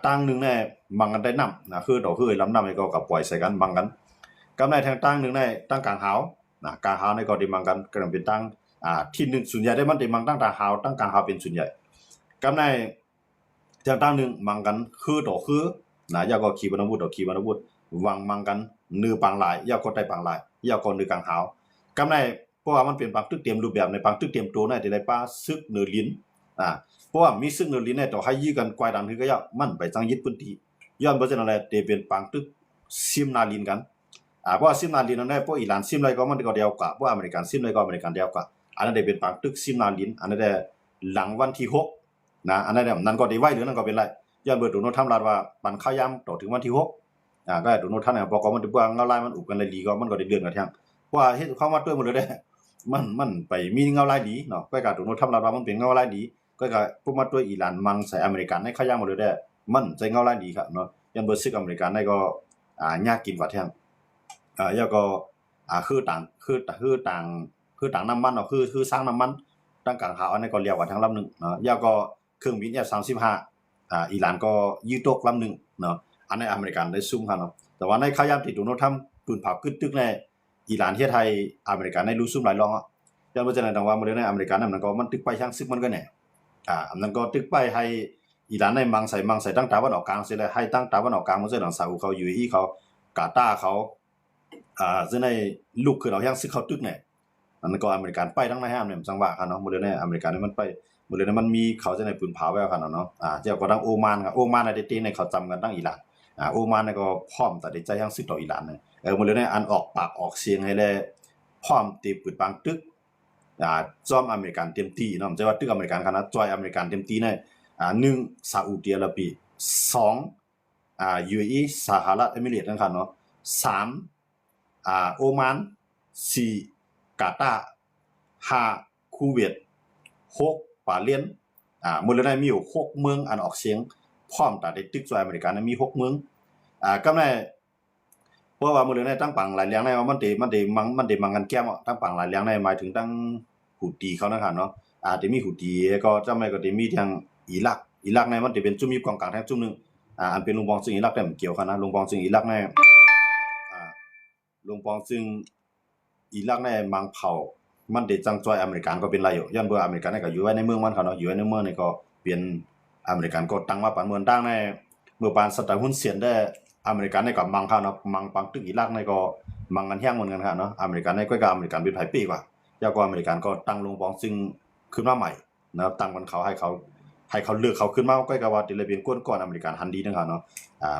ตั้งหนึ่งในมังกันได้นำคือดอกคือลำนำในก็กับปล่อยใส่กันมังกันกับในทางตั้งหนึ่งในตั้งกลางหาวกลางหาวในก็ดีมังกันก็เป็นตั้งที่หนึ่งส่วนใหญ่ได้มันดีมังตั้งกลางหาวตั้งกลางหาวเป็นส่วนใหญ่กับในทางตั้งหนึ่งมังกันคือดอกคือยาก็ขีปนาวุธดอกขีปนาวุธวางมังกันนือปังหลายยาก็ได้ปังหลายยาก็นือกลางหาวกับในเพราะว่ามันเป็นปังตึกเตรียมรูปแบบในปังตึกเตรียมตัวในที่ได้ป้าซึกเนื้อลิ้นเพราะว่ามีซึ่งเนื้อลิ้นในต่อให้ยื้อกันกวายดันคือก็ยามันไปจังยึดพื้นที่ย้อนเพราะฉะนั้นแหละเเป็นปังตึกซิมนาลินกันเพราะว่าซิมนาลินนั้นได้เพราะอิหร่านซิมอะไรก็มันก็เดียวกับเพราะอเมริกันซิมอะไรก็อเมริกันเดียวกับอันนั้นได้เป็นปังตึกซิมนาลินอันนั้นได้หลังวันที่6อันนั้นนั่นก็ได้ไว้หรือนั่นก็เป็นไรย้อนเบอร์ดูโน้ตทำลาดว่าปันข้าวยำต่อถึงวันที่6ก็ดูโน้ตท่านเนี่ยบอกว่ามันว่าเงาลายมันอุบกันเลยลีก็มันก็ได้เดือนกันทั้งเพราะว่าเฮ็ดเข้ามาด้วยหมดเลยได้มันไปมีเงาลายดีเนาะก็การดูโน้ตทำลาดว่ามันเป็นเงาลายดีก็พวกมาด้วยอิหร่านมังใส่อเมริกันให้ข้าวยำหมดเลยได้มันใจเงาลายดีครับเนาะยันเบอร์ซึกอเมริกันได้ก็ยากกินกว่าแท้แล้วก็คือต่างน้ำมันเนาะคือสร้างน้ำมันตั้งกลางหาวอันนี้ก็เรียกว่าทั้งลำนึงเนาะแล้วก็เครื่องบินF-35อิหร่านก็ยืดตกลำนึงเนาะอันนี้อเมริกันได้ซุ่มครับเนาะแต่ว่าในข้าวยำติดดูโน้ตทำปืนเผากึดตึกในอิหร่านเฮ็ดให้อเมริกันได้รู้ซุ่มหลายรองยันว่าจะนั่นว่ามื้อนี้อเมริกันนั้นก็มันตึกไปทางซึกมันก็แน่อันนั้นก็ตึกไปให้อิหร่านในมังใส่ตั้งตะวันออกกลางเสียเลยให้ตั้งตะวันออกกลางมันจะหลังซาอุเขาUAEเขากาตาร์เขาซึ่งในลูกคือเรายังซึกเขาตึกเนี่ยอันนั้นก็อเมริกันไปทั้งในห้ามเนี่ยจังหวะครับเนาะมื้อนี้อเมริกันนี่มันไปมื้อนี้มันมีเขาจะในปืนเผาไว้ครับเนาะเจ้าก็ทั้งโอมานครับโอมานได้ตีในเขาจำกันทั้งอิหร่านโอมานนี่ก็พร้อมตัดใจยังซึกต่ออิหร่านเนี่ยมื้อนี้อันออกปากออกเสียงให้ได้พร้อมตีปืนปังตึกจอมอเมริกันเต็มที่เนาะจะว่าตึกอเมริกันขนาดจอยอเมริกันเต็มที่ใน1ซาอุดิอาระเบีย2UAE สหรัฐเอมิเรตส์นะครับเนาะ3โอมาน4กาตาร์5คูเวต6บาห์เรนมื้อนี้มีอยู่6เมืองอันออกเสียงพร้อมตัดได้ตึกจอยอเมริกันมี6เมืองกำในเพราะว่ามื้อนี้ตั้งปังหลายแรงในว่ามันได้มังกันแก้มตั้งปังหลายแรงในหมายถึงตั้งฮูตีเขานะครับเนาะได้มีฮูตีก็จำไม่ก็ได้มีทางอิรักในมันจะเป็นจุ่มมีกองกลางแท้จุ่มนึงอันเป็นลุงบองซึ่งอิรักได้มันเกี่ยวกันนะลุงบองซึ่งอิรักในลุงบองซึ่งอิรักในมังเผามันได้จังจอยอเมริกันก็เป็นไรอยู่ย้อนเบอร์อเมริกันนี่ก็อยู่ไว้ในเมืองมันเขาเนาะอยู่ไว้ในเมืองนี่ก็เป็นอเมริกันก็ตั้งมาปานเมืองตั้งในเมื่อปานสตาร์หุ้นเสียนได้อเมริกันนี่ก็มังเขาเนาะมังปังตึกอิรักนี่ก็มังกันแห้งเหมือนกันครับเนาะอเมริกันนี่ก็อเมริกันเป็นไผปีกว่าแล้วก็อเมริกันก็ตั้งลุงบองซึ่งขึ้นมาใหม่นะครับตั้งมันเขาให้เขาเลือกเขาขึ้นมาก็ว่าติเลยเป็นก้นก่อนอเมริกันฮันดีนะครับเนาะ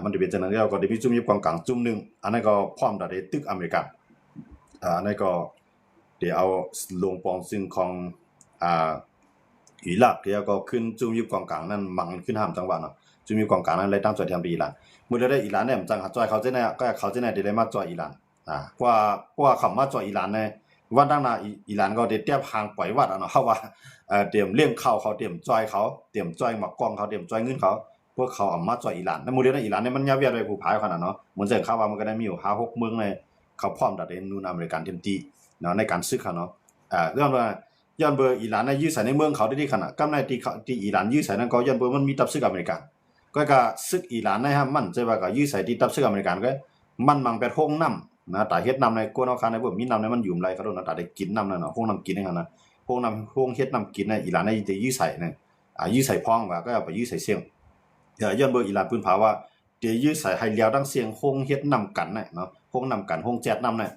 มันจะเป็นจังนั้นแล้วก็ได้มีจุ่มอยู่กองกลางจุ่มนึงอันนั้นก็พร้อมได้ตึกอเมริกันอันนั้นก็เดี๋ยวเอาลงปองซึ่งของอิรักแล้วก็ขึ้นจุ่มอยู่กองกลางนั้นมังขึ้นห้ามจังหวะเนาะจุ่มอยู่กองกลางนั้นเลยตามจอยที่อิหร่านเมื่อได้อิหร่านเนี่ยจังจอยเขาจะเนี่ยก็เขาจะเนี่ยได้มาจอยอิหร่านเพราะว่าเขามาจอยอิหร่านเนี่ยวัดดังนาอิหร่านก็ได้เตรียมหางปล่อยวัดเนาะเฮาว่าเตรียมเลี้ยงข้าวเขาเตรียมจอยเขาเตรียมจอยหมากกองเขาเตรียมจอยเงินเขาพวกเขาเอามาจอยอิหร่านในมื้อนี้อิหร่านเนี่ยมันยาวๆด้วยผู้พายขนาดเนาะเหมือนเสิข่าวว่ามันก็ได้มีอยู่5-6เมืองเลยเขาพร้อมได้นูนอเมริกันเต็มที่เนาะในการซื้อเขาเนาะย้อนว่าย้อนเบอร์อิหร่านยื้อใส่ในเมืองเขาได้ขนาดกำในที่อิหร่านยื้อใส่นั้นก็ย้อนเบอร์มันมีตับซึกอเมริกันก็ซึกอิหร่านในฮะมันจะว่าก็ยื้อใส่ที่ตับซึกอเมริกันก็มันมังเป็ดห้องน้ำนะแต่เฮ็ดน้ำในกวนเอาคาในพวกมีน้ำในมันอยู่ไรเขาโดนนะแต่ได้กินน้ำนั่นเนาะห้องน้ำกินนั่นนะห้องเฮ็ดน้ำกินในอิหร่านในจะยื้อใส่เนี่ยยื้อใส่พองว่าก็เอาไปยื้อใส่เสียงย้อนเบอร์อิหร่านพื้นผาว่าเดี๋ยวยื้อใส่ให้เลี้ยวดังเสียงห้องเฮ็ดน้ำกันเนี่ยเนาะห้องน้ำกันห้องแจ๊ดน้ำเนี่ย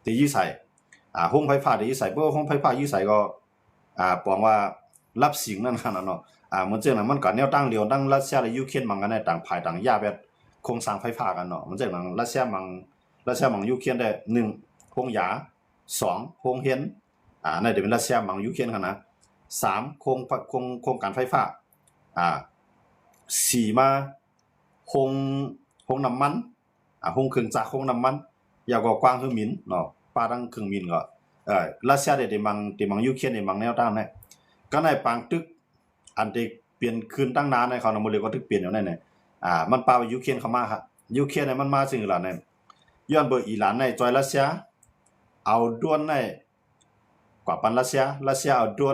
เดี๋ยวยื้อใส่ห้องไฟฟ้าที่ใส่เพื่อห้องไฟฟ้าอยู่ใส่ก็ปองว่ารับสิ่งนั่นขนาดเนาะมันเจอนั้นมันก็แนวตั้งเดียวตั้งรัสเซียและยูเครนมังกันในต่างภายต่างยาแบบโครงสร้างไฟฟ้ากันเนาะมันเจอนั้นรัสเซียมังยูเครนได้1โครงหยา2โครงเห็นนั่นจะเป็นรัสเซียมังยูเครนกันนะ3โครงการไฟฟ้า4มาโครงน้ำมันโครงเครื่องจักรโครงน้ำมันยาวกว่ากว้างคือมินเนาะปาดังเครื่องมินก็รัสเซียได้มังยูเครนได้มังแนวตั้งเนี่ยก็ในปางตึกอันที่เปลี่ยนคืนตั้งนานในเขานำบ่เลยก็ตึกเปลี่ยนอยู่นั่นน่ะมันปายูเครนเข้ามาครับยูเครนเนี่ยมันมาซึ่งอิหร่านเนี่ยย้อนเบอร์อิหร่านในจอยรัสเซียเอาด้วนในกว่าปันรัสเซียเอาด้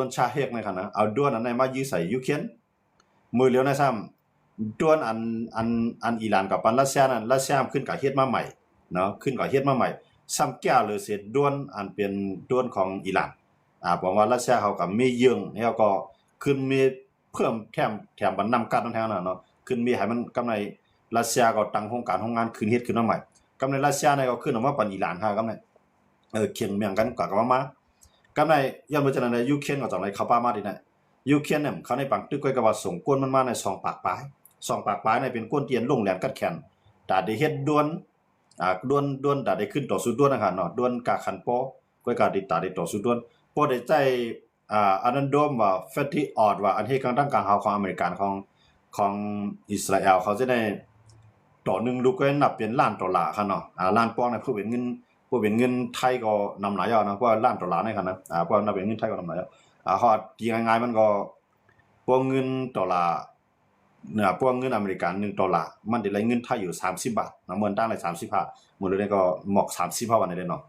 วนชาเฮกในคั่นนะเอาด้วนอันไหนมายื้อใส่ยูเครน มือเลียวนะซ้ำด้วนอันอิหร่านกับปันรัสเซียนั้นรัสเซียขึ้นกับเฮ็ดมาใหม่เนาะขึ้นกับเฮ็ดมาใหม่ซ้ำแก้วเลยเสร็จด้วนอันเป็นด้วนของอิหร่านบอกว่ารัสเซียเขากับมีเยิงแล้วก็ขึ้นมีเพิ่มแถมบันนำกันนั่นแท้น่ะเนาะขึ้นมีให้มันกำไรรัสเซียก็ตั้งโครงการโรงงานขึ้นเฮ็ดขึ้นมาใหม่กำไรรัสเซียเนี่ยก็ขึ้นออกมาปันอิหร่านค่ะกำไรเคียงเมียงกันกว่ากับมากำไรย้อนบ่จังได๋ยูเครนก็จังได๋เข้าป่ามาดินะยูเครนเนี่ยเขาในปังตึกก้อยก็ว่าส่งกวนมันมาใน2ปากปลาย2ปากปลายเนี่ยเป็นกวนเตียนลงแหลนกัดแขนตาได้เฮ็ดด่วนด่วนตาได้ขึ้นต่อสู้ด่วนนะครับเนาะด่วนกาคันปอก้อยก็ได้ตาได้ต่อสู้ด่วนพอได้ใจอันนั้นโดมว่าเฟตตี้ออดว่าอันเฮ็ดกลางตั้งกลางเฮาของอเมริกันของอิสราเอลเขาจะได้ต่อ1ลูกก็นับเป็นล้านดอลลาร์ครับเนาะล้านปอนด์เนี่ยคือเป็นเงินไทยก็นำหลายนะเพราะล้านดอลลาร์ในคั่นนะเพราะนับเป็นเงินไทยก็นำหลายฮอดตีง่ายๆมันก็พวกเงินดอลลาร์พวกเงินอเมริกัน1ดอลลาร์มันได้เงินไทยอยู่30บาทนะเหมือนตั้งได้35มื้อนี้ก็หมอก30บาทได้เนาะ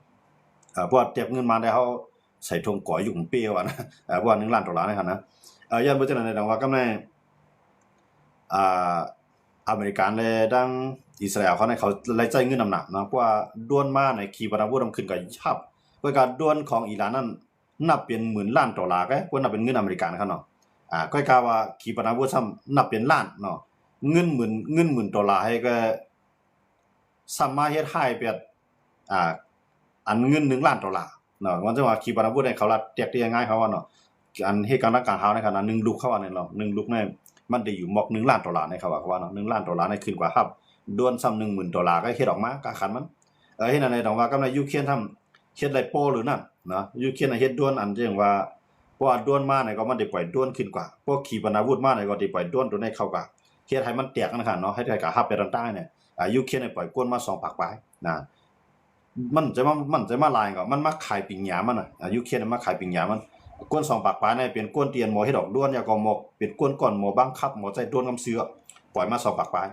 เพราะเทียบเงินมาได้เฮาใส่ทงก๋อยอยู่เปียวนะเพราะว่า1ล้านดอลลาร์ในคั่นนะย้อนบ่จังได๋ดังว่ากำในอเมริกันและดังอิสราเอลเขาเนี่ยเขาไล่ใจเงินนำหนักเนาะเพราะว่าด้วนมาในขีปนาวุธมันขึ้นกับชับเพราะการด้วนของอิหร่านนั้นนับเป็นหมื่นล้านดอลลาร์ก็นับเป็นเงินอเมริกันครับเนาะก็กล่าวว่าขีปนาวุธซ้ำนับเป็นล้านเนาะเงินหมื่นดอลลาร์ให้ก็สามารถเฮ็ดให้เป็นอันเงิน1ล้านดอลลาร์เนาะมันจะว่าขีปนาวุธให้เขาละแตกได้ง่ายเขาว่าเนาะอันเฮ็ดการรักการเฮาในขณะ1ลูกเขาว่าเนี่ยเนาะ1ลูกเนี่ยมันได้อยู่หมอก1ล้านดอลลาร์ในเขาว่าเนาะ1ล้านดอลลาร์ในขึ้นกว่าครับด้วนซ้ำ10,000ดอลลาร์ก็เฮ็ดออกมาก็คันมันเฮ็ดอันใดต้องว่ากำไรยูเครนทำเฮ็ดได้โปหรือนั่นเนาะยูเครนเฮ็ดด้วนอันที่ว่าเพราะว่าด้วนมาเนี่ยก็มันได้ปล่อยด้วนขึ้นกว่าพวกขีปนาวุธมาเนี่ยก็ได้ปล่อยด้วนตัวนี้เข้ากว่าเฮ็ดให้มันแตกกันคั่นเนาะให้ได้กะฮับไปต่างๆเนี่ยยูเครนเนี่ยปล่อยกวนมา2ปากปลายนะมันจะมาลายก็มันมาขายปิงหยามันน่ะยูเครนมาขายปิงหยามันกวน2ปากปลายเนี่ยเป็นกวนเตียนหมอเฮ็ดดอกด้วนยาก็หมอกเป็นกวนก่อนหมอบังคับหมอใจด้วนกำเสือปล่อยมา2ปากปลาย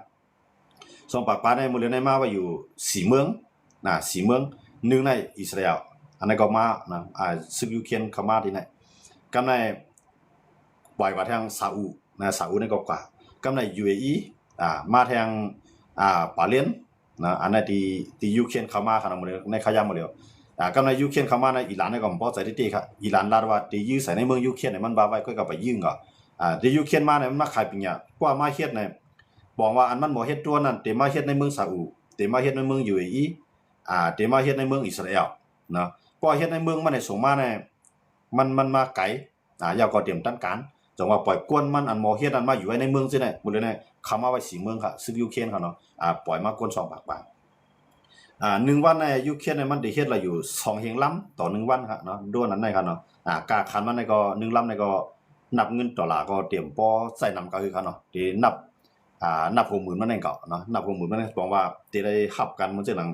2ปากปลายในมื้อนี้มาว่าอยู่4เมือง4เมือง1ในอิสราเอลอันนั้นก็มานะซึ่งยูเครนเข้ามาที่ไหนกำในปล่อยว่าทางซาอุซาอุนี่ก็กว่ากำใน UAE มาทางปาเลนนะอันนั้นที่ยูเครนเข้ามาคั่นมื้อในขยามหมดแล้วกำในยูเครนเข้ามาในอิหร่านนี่ก็บ่ใจติครับอิหร่านลาดว่าที่ยื้อใส่ในเมืองยูเครนเนี่ยมันบ่าไว้ก็ไปยิงก็ที่ยูเครนมาเนี่ยมันมาขายปิงหยากว่ามาเฮ็ดเนี่ยบอกว่าอันมันบ่เฮ็ดตัวนั้นแต่มาเฮ็ดในเมืองซาอุแต่มาเฮ็ดในเมือง UAE แต่มาเฮ็ดในเมืองอิสราเอลเนาะพอเฮ็ดในเมืองมันได้ส่งมาเนี่ยมันมาไกลอยากก็เตรียมตั้งการจังว่าปล่อยกวนมันอันบ่เฮ็ดอันมาอยู่ไว้ในเมืองซิเนี่ยบ่เลยเนี่ยเข้ามาไว้4เมืองค่ะซึ่งยูเครนเขาเนาะปล่อยมากวน2ปากปลาย1วันในยูเครนเนี่ยมันได้เฮ็ดละอยู่2เฮงลำต่อ1วันครับเนาะด้วนนั้นได้ครับเนาะกาคันมันก็1ลำนี่ก็นับเงินดอลลาร์ก็เตรียมปอใส่นำก็คือครับเนาะที่นับ60,000มันนั่นก็เนาะนับ60,000มันบอกว่าที่ได้รับกันมันจังหลัง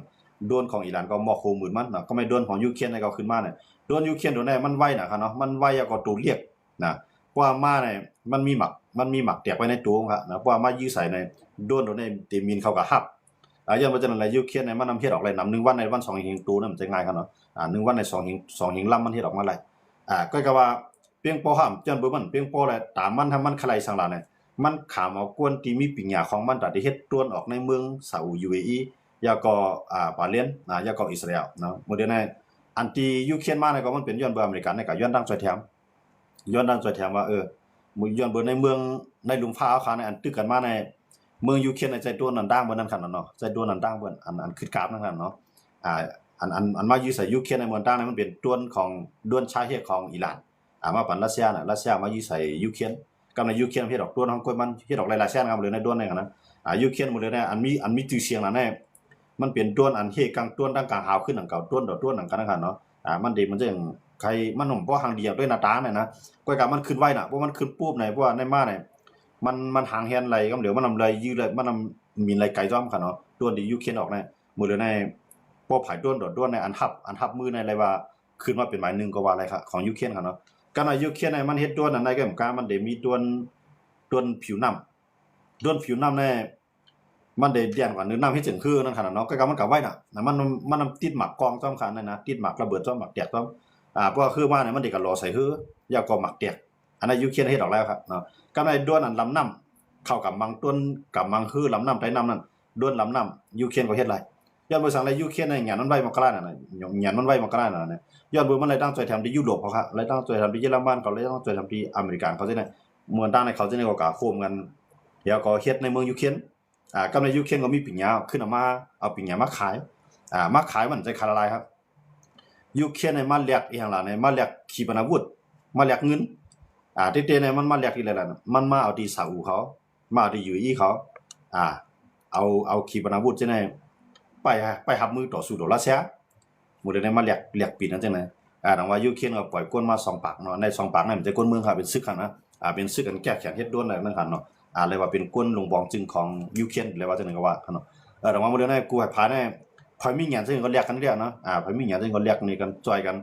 ด้วนของอิหร่านก็หมอก60,000มันเนาะก็ไม่ด้วนของยูเครนนี่ก็ขึ้นมาเนี่ยด้วนยูเครนตัวนี้มันไวนะครับเนาะมันไวก็ตัวเรียกนะเพราะว่ามาเนี่ยมันมีหมักแตกไว้ในตัวครับนะเพราะว่ามายื้อใส่ในด้วนตัวนี้ที่มีนเข้ากับฮับย้อนว่าจังได๋ยูเครนเนี่ยมันนำเฮ็ดออกเลยนำ1วันในวัน2เฮงตูนั่นมันจะง่ายครับเนาะ1วันใน2เฮงลำมันเฮ็ดออกมาหลายก็ว่าเปียงปอห้ามจันบ่มันเปียงปอแหละตามมันทำมันคลายสังหลาเนี่ยมันขามเอากวนที่มีปิงหยาของมันตะได้เฮ็ดต้วนออกในเมืองซาอุ UAE ยาก็บาเลนยาก็อิสราเอลเนาะมื้อเดียวในอันที่ยูเครนมาเนี่ยก็มันเป็นย้อนเบอร์อเมริกันเนี่ยก็ย้อนดังซอยแถมว่ามื้อย้อนเบอร์ในเมืองในหลุมฟ้าอาคารในอันตึกกันมาในเมืองยูเครนในใจต้วนนั้นดังบ่นั้นคั่นเนาะใจต้วนนั้นดังเบิ่นอันขึ้นกราฟนั่นน่ะเนาะอันมาอยู่ใส่ยูเครนในเมืองดังเนี่ยมันเป็นต้วนของด้วนชาเฮ็ดของอิหร่านมาปันรัสเซียน่ะรัสเซียมาอยู่ใส่ยูเครนกำในยูเครนเฮ็ดดอกต้วนของคนมันเฮ็ดดอกหลายๆแสนครับเลยในด้วนในคั่นนะยูเครนหมดเลยเนี่ยอันมีชื่อเสียงน่ะแน่มันเป็นต้วนอันเฮ็ดกลางต้วนดังกลางหาวขึ้นอันเก่าต้วนดอกต้วนอันกันนะครับเนาะมันดีมันจังใครมันบ่ห่างเดียวด้วยหน้าตาเนี่ยนะก็กะมันขึ้นไว้น่ะเพราะมันขึ้นปุ๊บเนี่ยเพราะว่าในมาเนี่ยมันห่างแฮนไหลก็เดี๋ยวมันนำเลยยื้อเลยมันนำมีไหลไกลจ้อมคั่นเนาะต้วนที่ยูเครนออกเนี่ยหมดเลยในพวกผายต้วนดอกต้วนในอันทับมือในอะไรว่าขึ้นมาเป็นหมายนึงก็ว่าอะไรครับของยูเครนคั่นเนาะการยูเครนเนี่ยมันเฮ็ดต้วนอันใดก็เหมือนกันมันได้มีต้วนผิวน้ำเนี่ยมันได้เด่นกว่าเนื้อน้ำเฮ็ดจังคือนั่นคั่นเนาะก็มันก็ไว้น่ะมันติดหมักกองจ้อมคั่นนั่นนะติดหมักระเบิดจ้อมหมักแตกจ้อมเพราะว่าคือว่าเนี่ยมันได้ก็รอใส่ฮือยาก็หมักแตก อันนั้นยูเครนเฮ็ดออกแล้วครับเนาะกำในด้วนอันลำน้ำเข้ากับมังต้นกับมังคือลำน้ำใต้น้ำนั่นด้วนลำน้ำยูเครนก็เฮ็ดไรย้อนบ่สั่งเลยยูเครนในหยันมันไว้มากรานั่นน่ะหยันมันไว้มากรานั่นน่ะย้อนบ่มันเลยตั้งใจทำที่ยุโรปเขาครับเลยตั้งใจทำที่เยอรมันเขาเลยตั้งใจทำที่อเมริกันเขาสิเนี่ยเมืองตั้งในเขาสิเนี่ยก็กะโคมกันเดี๋ยวก็เฮ็ดในเมืองยูเครนกำในยูเครนก็มีปิ่งยาขึ้นออกมาเอาปิ่งยามาขายมาขายมันจะขายอะไรครับยูเครนในมาแลกอีหยังล่ะในมาแลกขีปนาวุธมาแลกเงินเต้ๆเนี่ยมันมาแลกอีหล่ะมันมาเอาที่ซาอุเขามาเอาที่ UAE เขาเอาขีปนาวุธจังได๋ไปรับมือต่อสู้กับรัสเซียหมู่ใดมาแลกปีนั้นจังได๋ดังว่ายูเครนก็ปล่อยกวนมา2ปากเนาะใน2ปากนั้นมันจะกวนเมืองค่ะเป็นศึกกันนะเป็นศึกกันแก้แค้นเฮ็ดด้วนอะไรนั่นคั่นเนาะเลยว่าเป็นกวนลงบองจึงของยูเครนเลยว่าจังได๋ก็ว่าเนาะดังว่ามื้อเดียวนั้นกูให้พาแน่พอยมีหยังซึ่งก็เรียกกันเรียกเนาะพอยมีหยังซึ่งก็เรียกนี่กันจอยกัน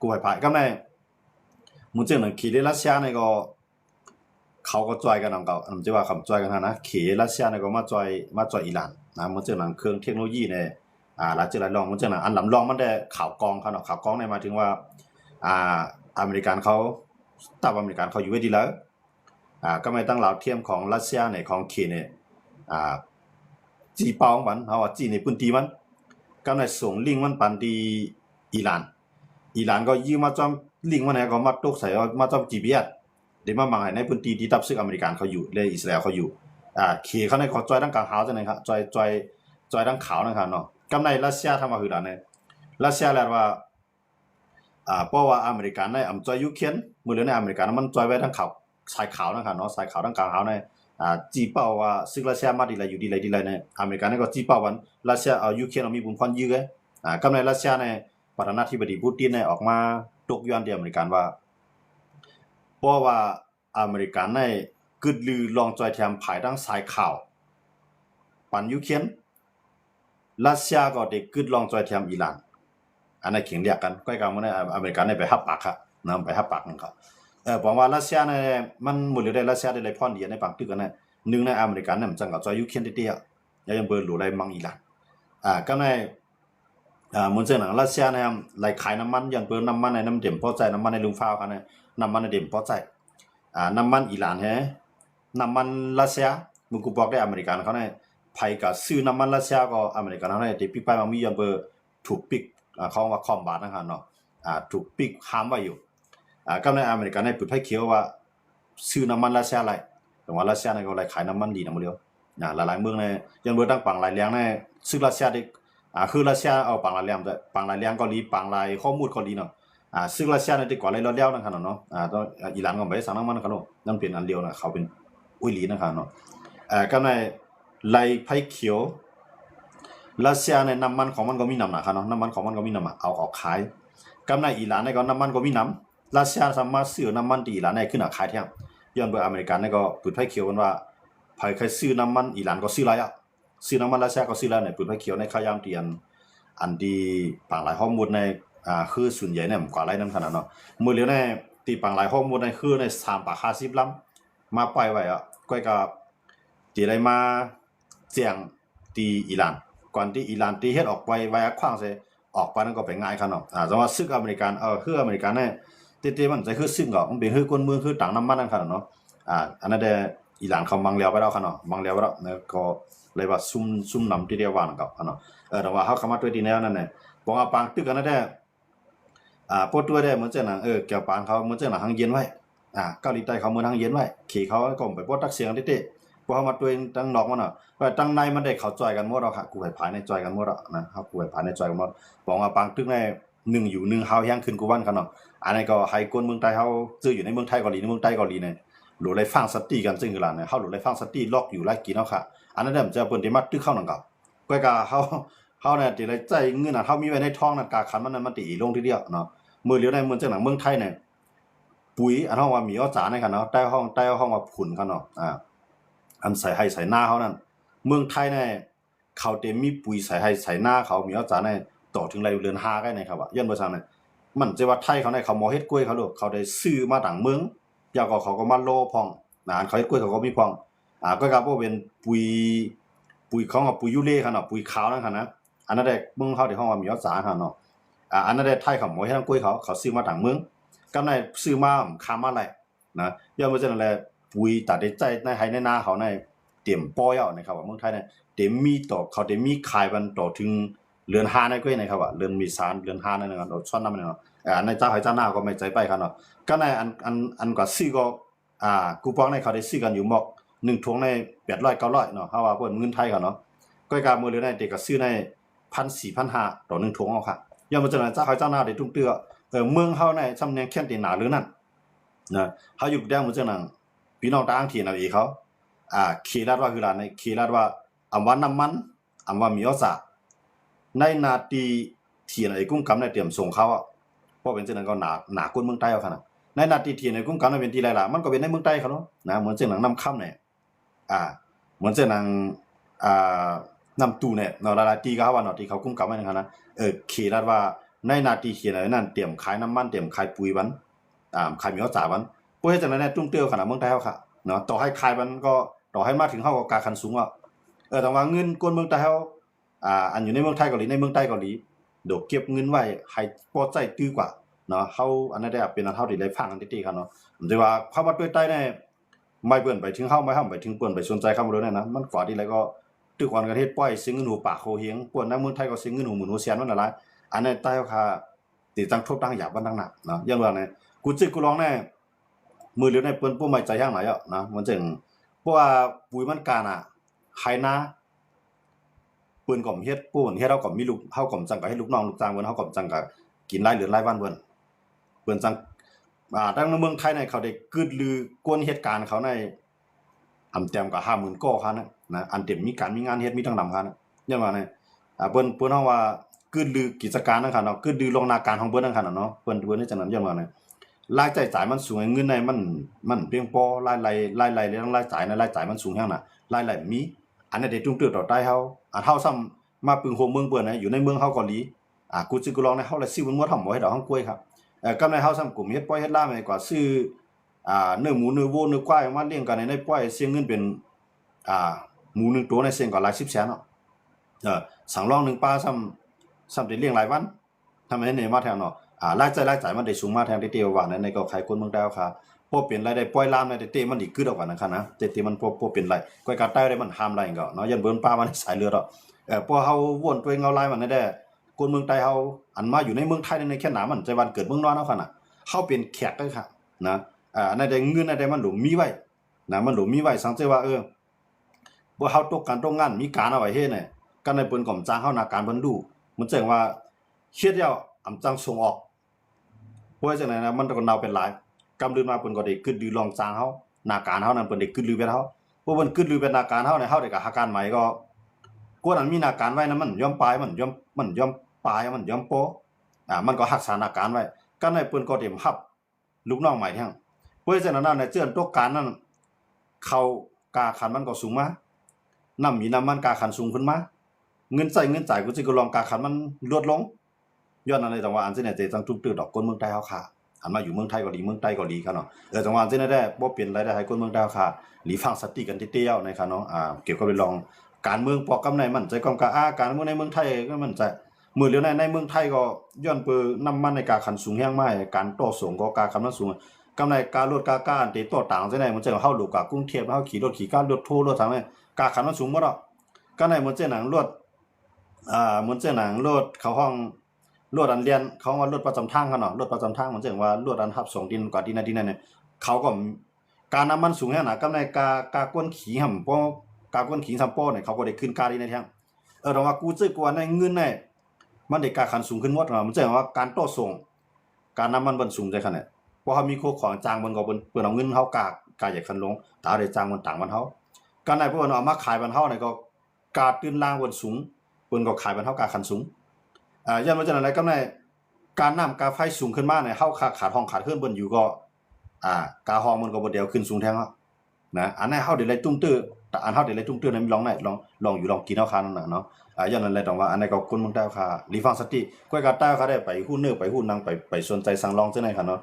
กูให้พากำในมื้อจังนั้นขี่รัสเซียนี่ก็เขาก็จอยกันนำก็จะว่าคำจอยกันนะขี่รัสเซียนี่ก็มาจอยอิหร่านนะมื้อจังนั้นเครื่องเทคโนโลยีเนี่ยหลายลองมื้อจังนั้นอันลำลองมันได้ข่าวกองเขาเนาะข่าวกองเนี่ยหมายถึงว่าอเมริกันเขาตับอเมริกันเขาอยู่ไว้ดีแล้วก็ไม่ตั้งเหล่าเทียมของรัสเซียในของเขเนี่ยจีเปาของมันเฮาว่าจีในพื้นที่มันก็ได้ส่งลิงก์มันปันที่อิหร่านก็ยืมมาจอมลิงก์มันให้ก็มาตกใส่มาจอม GPS เดี๋ยวมาบังให้ในพื้นที่ที่ตับซึกอเมริกันเขาอยู่และอิสราเอลเขาอยู่เขเขาในเขาจอยทั้งกลางหาวจังได๋ครับจอยทั้งขาวนะครับเนาะกำในรัสเซียทำมาคือล่ะเนี่ยรัสเซียแล้วว่าเพราะว่าอเมริกันในจอยยูเครนมื้อเหลือในอเมริกันมันจอยไว้ทั้งขาวสายขาวนะครับเนาะสายขาวทั้งกลางหาวในจีเป้าว่าซึกรัสเซียมาดีไรอยู่ดีไรเนี่ยอเมริกันก็จีเป้าวันรัสเซียเอายูเครนมีบุญพรยื้อกำในรัสเซียในประธานาธิบดีปูตินออกมาตกย้อนที่อเมริกันว่าเพราะว่าอเมริกันในกึดลือลองจอยแถมภายทั้งสายขาวปันยูเครนรัสเซียก็ได้กึดลองจอยแถมอิหร่านอันนั้นเขียงเรียกกันใกล้กันมื้อนั้นอเมริกันได้ไปฮับปากครับนำไปฮับปากนั่นครับบอกว่ารัสเซียเนี่ยมันหมดเลยได้รัสเซียได้พรดีในปังตึกกันน่ะนึงในอเมริกันน่ะมันจังกับจอยยูเครนเตี้ยๆยังเบิ่หลูไรมังอิหร่านก็ในมื้อจังนั้นรัสเซียเนี่ยไหลขายน้ำมันยังเปิ้นน้ำมันในน้ำเต็มพอใจน้ำมันในลุงฟ้าวคั่นน่ะน้ำมันในเต็มพอใจน้ำมันอิหร่านแฮน้ำมันรัสเซียมึงกูบอกได้อเมริกันเขาเนี่ยไผก็ซื้อน้ำมันรัสเซียก็อเมริกันเขาเนี่ยที่ปิกไปมันมียังเปิ้ถูกปิกเขาว่าคอมบาทนะครับเนาะถูกปิกห้ามไว้อยู่ก็ในอเมริกันในปิดไฟเขียวว่าซื้อน้ำมันรัสเซียไหลแต่ว่ารัสเซียในก็ไหลขายน้ำมันดีนำบ่เดียวหลายๆเมืองในยังเบิ่ตั้งปังหลายแรงในซื้อรัสเซียได้คือรัสเซียเอาปังหลายแรงแต่ปังหลายแรงก็ดีปังหลายข้อมูลก็ดีเนาะซื้อรัสเซียในที่ก่อนเลยรอดแล้วนะครับเนาะต้องอิหร่านก็บ่ได้สั่งน้ำมันครับเนาะนั่นเป็นอันเดียวนะเขาเป็นอุยหลีนะครับเนาะก็ในไหลไฟเขียวรัสเซียในน้ำมันของมันก็มีน้ำนะครับเนาะน้ำมันของมันก็มีน้ำเอาออกขายกำในอิหร่านในก็น้ำมันก็มีน้ำรัสเซียสามารถซื้อน้ำมันที่อิหร่านได้ขึ้นขายแท้ย้อนเบอร์อเมริกันนี่ก็ปืนไฟเขียวกันว่าไผใครซื้อน้ำมันอิหร่านก็ซื้อหลายซื้อน้ำมันรัสเซียก็ซื้อแล้วเนี่ยปืนไฟเขียวในค่ายามเตียนอันดีปังหลายข้อมูลในคือส่วนใหญ่เนี่ยกว่าหลายนำขนาดเนาะมื้อเหลียวในที่ปังหลายข้อมูลในคือใน3ปาก50ลำมาปล่อยไว้ก้อยกับที่ได้มาแจ้งที่อิหร่านก่อนที่อิหร่านที่เฮ็ดออกไปไว้ขว้างเสออกไปนั่นก็ไปง่ายคั่นเนาะจังว่าซึกอเมริกันคืออเมริกันเนี่ยเต้ๆมันจะคือซึ่งก็มันเป็นคือกวนเมืองคือต่างน้ำมันนั่นคั่นเนาะอันนั้นได้อิหร่านเขาบังแล้วไปแล้วคั่นเนาะบังแล้วไปแล้วก็เลยว่าซุ่มนำที่เดียวว่านั่นกับเนาะแต่ว่าเฮาเข้ามาด้วยที่แนวนั้นน่ะบอกว่าปางตึกกันนั่นได้พอตัวได้เหมือนจังนั้นแก้วปานเขาเหมือนจังนั้นหังเย็นไว้เกาหลีใต้เขาเหมือนหังเย็นไว้ขี่เขาก็ไปปอตักเสียงเต้ๆพอเฮามาด้วยตั้งนอกมันน่ะว่าตั้งในมันได้เข้าจอยกันหมดแล้วค่ะกูให้ภายในจอยกันหมดแล้วนะเฮากูให้ภายในจอยกันหมดบอกว่าปางตึกใน1อยู่1เฮาแฮงขึ้นกูวันคั่นเนาะอันนี้ก็ให้คนเมืองไทยเฮาซื้ออยู่ในเมืองไทยเกาหลีในเมืองใต้เกาหลีเนี่ยหลูไรฟังสติกันซึ่งคือล่ะเนี่ยเฮาหลูไรฟังสติล็อกอยู่หลายกี่เนาะค่ะอันนั้นมันจะเปิ้นสิมาตึกเข้านั่นก็ก้อยก็เฮาเนี่ยสิได้ใจเงินน่ะเฮามีไว้ในท้องนั่นกาคันมันนั้นมันติลงทีเดียวเนาะมื้อเหลียวในเมืองจังหนังเมืองไทยเนี่ยปุ๋ยอันเฮาว่ามีเอาจาในคั่นเนาะใต้ห้องว่าผุนคั่นเนาะอันใส่ให้ใส่หน้าเฮานั่นเมืองไทยเนี่ยเขาเต็มมีปุ๋ยใส่ให้ใส่หน้าเขามีเอาจาในต่อถึงไรเรือน5ได้นะครับว่าย้อนบ่ซั่นน่ะมันจะว่าไทยเขาเนี่ยเขาบ่เฮ็ดกล้วยเขาโลดเขาได้ซื้อมาต่างเมืองแล้วก็เขาก็มาโลพองอันเขาเฮ็ดกล้วยเขาก็มีพองก็ครับบ่เป็นปุ๋ยของปุ๋ยยูเรคั่นเนาะปุ๋ยขาวนั่นคั่นนะอันนั้นได้เมืองเฮาที่เฮาว่ามีเอาจาคั่นเนาะอันนั้นได้ไทยเขาบ่เฮ็ดกล้วยเขาซื้อมาต่างเมืองกำไรซื้อมาค้ามาไร นะย่อมจะนั่นแหละปุยตัดได้ใจในให้ในนาเขาในเตรียมป้อยเอานะครับว่าเมืองไทยเนี่ยเต็มมีต่อเขาเต็มมีขายมันต่อถึงเรือน5ในก้อยนะครับว่าเรือนมีสารเรือน5นั่นนะครับช่อนนำเนาะในเจ้าให้เจ้าหน้าก็ไม่ใจไปครับเนาะก็ในอันก็ซื้อก็คูปองในเขาได้ซื้อกันอยู่หมอก1ถุงใน800 900เนาะเฮาว่าเพิ่นเงินไทยกันเนาะก้อยกามื้อเรือนในเด็กก็ซื้อใน 1,400 1,500 ต่อ1ถุงเอาค่ะย่อมจะนั้นเจ้าให้เจ้าหน้าได้ตุ้งเตื้อเมืองเฮาในสำเนียงแค่นตีหนาหรือนั่นนะเฮาอยู่แดงมื้อจังนั้นพี่น้องต่างที่นั่นเองเขาคีราดว่าคือล่ะในคีราดว่าอำว่าน้ำมันอำว่ามีอสาในนาทีที่ไหนกุ้งกำในเตรียมส่งเขาเพราะเป็นจังนั้นก็หนาคนเมืองใต้เอาคั่นน่ะในนาทีที่ไหนกุ้งกำในเป็นที่ไรล่ะมันก็เป็นในเมืองใต้เขาเนาะนะเหมือนจังนั้นน้ำค่ำเนี่ยเหมือนจังนั้นน้ำตู้เนี่ยเนาะหลายๆที่ก็ว่าเนาะที่เขากุ้งกำไว้นั่นนะคีราดว่าในนาทีที่ไหนนั่นเตรียมขายน้ำมันเตรียมขายปุ๋ยวันขายมีอสาวันเพราะเฮ็ดจังนั้นเนี่ยตุ้งเตี้ยวขนาดเมืองใต้เฮาค่ะเนาะต่อให้ขายมันก็ต่อให้มาถึงเฮาก็กาคันสูงแต่ว่าเงินคนเมืองใต้เฮาอันอยู่ในเมืองไทยเกาหลีในเมืองใต้เกาหลีโดเก็บเงินไว้ให้พอใจตื้อกว่าเนาะเฮาอันนั้นได้เป็นอันเฮาที่ได้ฟังกันติๆครับเนาะแต่ว่าภาวะด้วยใต้เนี่ยไม่เปิ้นไปถึงเฮาไม่เฮาไปถึงเปิ้นไปสนใจคำบ่ได้นะมันกว่าที่ไรก็ตึกวันประเทศปล่อยสิเงินหูปากโคเฮียงปวนในเมืองไทยก็สิเงินหูหมื่นหูแสนมันหลายอันนั้นใต้เฮาค่ะติตั้งทบตั้งหยาบมันตั้งหนักเนาะอย่างว่าเนี่ยกูจึกกูร้องแน่มือเหลียวในเปิ้นผู้ใหม่ใจย่างไหนนะมันจึงเพราะว่าปุ๋ยมันการไห้นาเปิ้นก็เฮ็ดปูนเฮ็ดเฮาก็มีลูกเฮาก็จังก็ให้ลูกน้องลูกจ้างเพิ่นเฮาก็จังก็กินรายเดือนรายวันเพิ่นจังทางในเมืองไทยเนี่ยเขาได้กึดลือกวนเหตุการณ์เขาในอำแต้มก็50,000ก่อคันนะอันเต็มมีการมีงานเฮ็ดมีทั้งนำคันอย่างว่าเนี่ยเพิ่นเฮาว่ากึดลือกิจการนั่นคั่นเนาะกึดลือลงนาการของเพิ่นนั่นคั่นเนาะเพิ่นเฮ็ดจังนั้นอย่างว่าเนี่ยรายจ่ายมันสูงเงินในมันเพียงพอรายเรื่องรายจ่ายนะรายจ่ายมันสูงแฮงน่ะรายมี อันนั้นได้จุงตื้อต่อใต้เฮาเฮาซ้ำมาปึงโฮมเมืองเปิ้นนะอยู่ในเมืองเฮาเกาหลีกูจึกูลองในเฮาละซื้อมันบ่ทำบ่ให้ดอกฮังกล้วยครับกำในเฮาซ้ำกลุ่มเฮ็ดป้อยเฮ็ดลาบให้กว่าซื้อเนื้อหมูเนื้อวัวเนื้อควายมาเลี้ยงกันในป้อยเสียเงินเป็นหมู1ตัวในเสียงก็หลาย10แสนเนาะสังรอง1ปลาซ้ำได้เลี้ยงหลายวันทำให้เนี่ยมาแทนเนาะรายจ่ายมันได้สูงมาแทนที่เตียวว่าในก็ขายคนเมืองดาวค่ะพอเป็นรายได้ปล่อยลามในเตมันอีกคือดอกว่านะครับนะเตมันพอเป็นไรก้อยกาใต้ได้มันห้ามไรก็เนาะยันเบิ่นป้ามันสายเลือดดอกพอเฮาวนตัวเงาลายมันได้คนเมืองใต้เฮาอันมาอยู่ในเมืองไทยในแค่หนามันใจวันเกิดเมืองนอนเฮาคั่นน่ะเฮาเป็นแขกเด้อค่ะนะในได้เงินในได้มันหลุมมีไว้นะมันหลุมมีไว้สังเกตว่าบ่เฮาตกการตกงานมีการเอาไว้เฮ็ดเนี่ยกันในเปิ้นก็จ้างเฮาหน้าการเพิ่นดูมันแจ้งว่าเฮ็ดแล้วอำจังส่งออกเพราะจังได๋นะมันก็นาวเป็นหลายกำลืนมาเปิ้นก็ได้กึดลือลองจ้างเฮาหน้าการเฮานั่นเปิ้นได้กึดลือเวทเฮาเพราะเพิ่นกึดลือเป็นหน้าการเฮาเนี่ยเฮาได้ก็หาการใหม่ก็กวนอันมีหน้าการไว้นะมันยอมปลายมันยอมปลายมันยอมโปมันก็รักษาหน้าการไว้กันให้เปิ้นก็เตรียมรับลูกน้องใหม่แท้เพราะฉะนั้นเนี่ยเจื้อนตกการนั้นเขากาขันมันก็สูงมาน้ำมีน้ำมันกาขันสูงขึ้นมาเงินจ่ายกูสิก็ลองกาขันมันลดลงย้อนอะไรจังว่าอันสิเนี่ยจะจังทุกตื้อดอกคนเมืองใต้เฮาค่ะอันมาอยู่เมืองไทยก็ดีเมืองใต้ก็ดีครับเนาะจังว่าอันสิเนี่ยได้บ่เปลี่ยนรายได้ให้คนเมืองใต้เฮาค่ะหลีฟังสติกันเตี้ยวๆนะครับเนาะเกี่ยวกับเรื่องลองการเมืองปอกกำในมันใจกองกาการเมืองในเมืองไทยก็มันใจมื้อเดียวในเมืองไทยก็ย้อนเปน้ำมันในกาขันสูงแฮงมาการต่อส่งก็กาขันมันสูงกำไรการรถกาก้านติต่อต่างจังได๋มันจะเฮาลูกกากรุงเทพเฮาขี่รถขี่การรถโทรรถทางนั้นกาขันมันสูงบ่ดอกก็ในมันจะหนังรถมันจะหนังรถเขาห้องรถอันเรียนเขาว่ารถประจำทางคั่นเนาะรถประจำทางมันจะว่ารถอันรับส่งดินกว่าดินเนี่ยเขาก็การน้ำมันสูงแฮงน่ะกำไรกาก้นขี้ห่ำเพราะกาก้นขี้ซัมโปเนี่ยเขาก็ได้ขึ้นกาดินในแท้แต่ว่ากูซื้อกว่าในเงินเนี่ยมันได้กาขันสูงขึ้นหมดเนาะมันจะว่าการต่อส่งการน้ำมันมันสูงใจขนาดเพราะเฮามีโคของจ้างมันก็เปิ้นเอาเงินเฮากาอยากคันลงตาได้จ้างมันต่างมันเฮาการได้เพิ่นเอามาขายบ้านเฮาเนี่ยก็กาตื่นล่างบนสูงเพิ่นก็ขายบ้านเฮากาคันสูงย้อนว่าจังได๋กำไรการน้ำกาไฟสูงขึ้นมาเนี่ยเฮาขาดห้องขาดเฮือนเพิ่นอยู่ก็กาห้องมันก็บ่เดียวขึ้นสูงแท้เนาะนะอันนั้นเฮาได้เลยตุ้มตื้อแต่อันเฮาได้เลยตุ้มตื้อนั้นลองได้ลองอยู่ลองกินเอาคันนั่นน่ะเนาะย้อนนั้นเลยต้องว่าอันนั้นก็คนเมืองใต้ค่ะรีฟังสติก้อยกาใต้เขาได้ไปฮู้เนื้อไปฮู้นางไปสนใจสั่งลองจังได๋คั่นเนาะ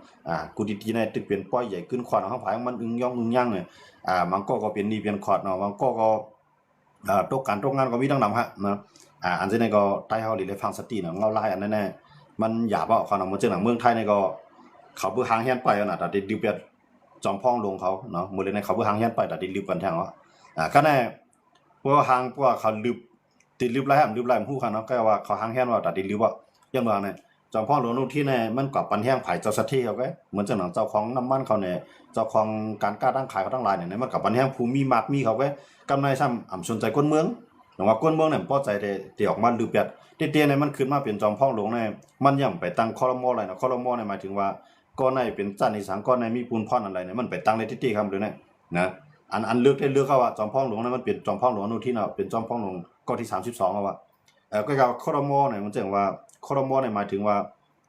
กูดีๆในตึกเป็นป้อยใหญ่ขึ้นขวานของผายมันอึ้งย่องอึ้งย่างเนี่ยมันก็เป็นนี่เป็นขอดเนาะมันก็ตกการตกงานก็มีทั้งนำฮะเนาะอันนี้ก็ใต้เฮาได้ฟังสติเนาะเงาลายอันนั้นแน่มันหยาบเอาเขาเนาะมันจังหนังเมืองไทยนี่ก็เขาเบิ่งหางแฮนไปน่ะแต่ดิวเปีย จอมพ่องลงเขาเนาะมื้อเลยในเขาบ่หางยันไปแต่ดิลืบกันแท้งก็แน่พวกหางพวกเขาลืบติดลืบหลายลืบหลายฮู้คันเนาะก็ว่าเขาหางแฮนว่าแต่ดิลืบอย่างเมืองเนี่ยจอมพ่องหลวงนู่นที่เนี่ยมันกว่าปันแห้งไผเจ้าสัตที่เขาก็เหมือนจังหนังเจ้าของน้ำมันเขาเนี่ยเจ้าของการกล้าตั้งขายเขาทั้งหลายเนี่ยมันกับปันแห้งภูมิมากมีเขาก็กำไรซ้ำอ่ำสนใจคนเมืองหรือว่าคนเมืองเนี่ยพอใจได้ออกมาลือเปียดเตี้ยๆเนี่ยมันขึ้นมาเป็นจอมพ่องหลวงเนี่ยมันย่ำไปตั้งคอรมออะไรนะคอรมอเนี่ยหมายถึงว่าก้อนในเป็นจันอีสังก้อนในมีปูนพ่อนอะไรเนี่ยมันไปตั้งในที่ๆครับเลยเนี่ยนะอันเลือกเข้าว่าจอมพ่องหลวงนั้นมันเป็นจอมพ่องหลวงนู่นที่เนาะเป็นจอมพ่องหลวงก้อนที่32เอาว่าก็กับคอรมอเนี่ยมันจังว่าคอรมอเนี่ยหมายถึงว่า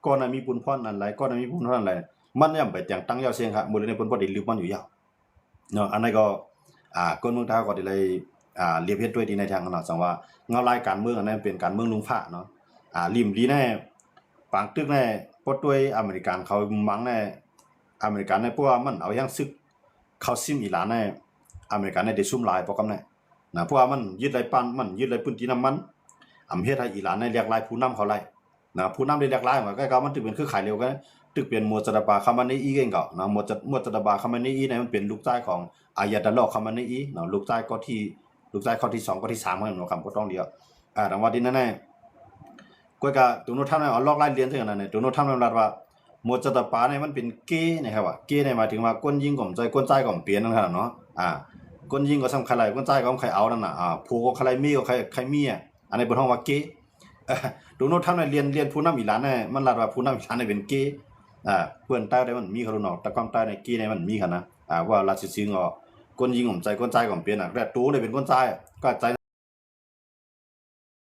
ก้อนในมีปูนพ่อนอะไรก้อนในมีปูนพ่อนอะไรมันย่ำไปแต่งตั้งยาวเสียงครับมูลในปูนพ่อนได้ลืมมันอยู่ยาวเนาะอันนั้นก็คนเมืองไทยก็ได้เลยเรียบเฮ็ดด้วยดีในทางเนาะสังว่าเงารายการเมืองอันนั้นเป็นการเมืองลุงพระเนาะริมดีแน่ปางตึกแน่ปดด้วยอเมริกันเขามังแน่อเมริกันแน่เพราะว่ามันเอาอย่างซึกเขาซิมอิหร่านแน่อเมริกันแน่ได้ซุ่มหลายปอกำแน่นะเพราะว่ามันยึดไรปั้นมันยึดไรพื้นที่น้ำมันเฮ็ดให้อิหร่านแน่เรียกหลายผู้นำเขาไล่นะผู้นำได้เรียกหลายว่าก็มันตึกเป็นคือขายเร็วกันตึกเป็นมัวจดบาคามานีอีเองก็นะมัวจดบาคามานีอีเนี่ยมันเป็นลูกชายของอายาตะลอคามานีอีเนาะลูกชายข้อที่2ข้อที่3มันเนาะคำบ่ต้องเดียวดังว่าที่นั่นแน่ก็กะตัวโนทำเอาลอกไล่เรียนถึงนั้นเนี่ยตัวโนทำมันรัดว่ามัวจดบาเนี่ยมันเป็นเกย์นะครับว่าเกย์เนี่ยหมายถึงว่าก้นยิงของใจก้นใจของเปลี่ยนนั่นครับเนาะก้นยิงก็สำคัญหลายก้นใจก็ใครเอานั่นน่ะผู้ก็ใครมีก็ใครมีอันนี้เป็นห้องว่าเกย์ตัวโนทำเนี่ยเรียนผู้นำอีหลานเนี่ยมันรัดว่าผู้นำอีหลานเนี่ยเป็นเกย์เพื่อนใต้ได้มันมีเขาเนาะแต่ความใต้ในเกย์เนี่ยมันมีคั่นนะว่าราชสิงห์ก็ก้นยิงของใจก้นใจของเปลี่ยนแต่ตัวเนี่ยเป็นก้นใจก็ใจ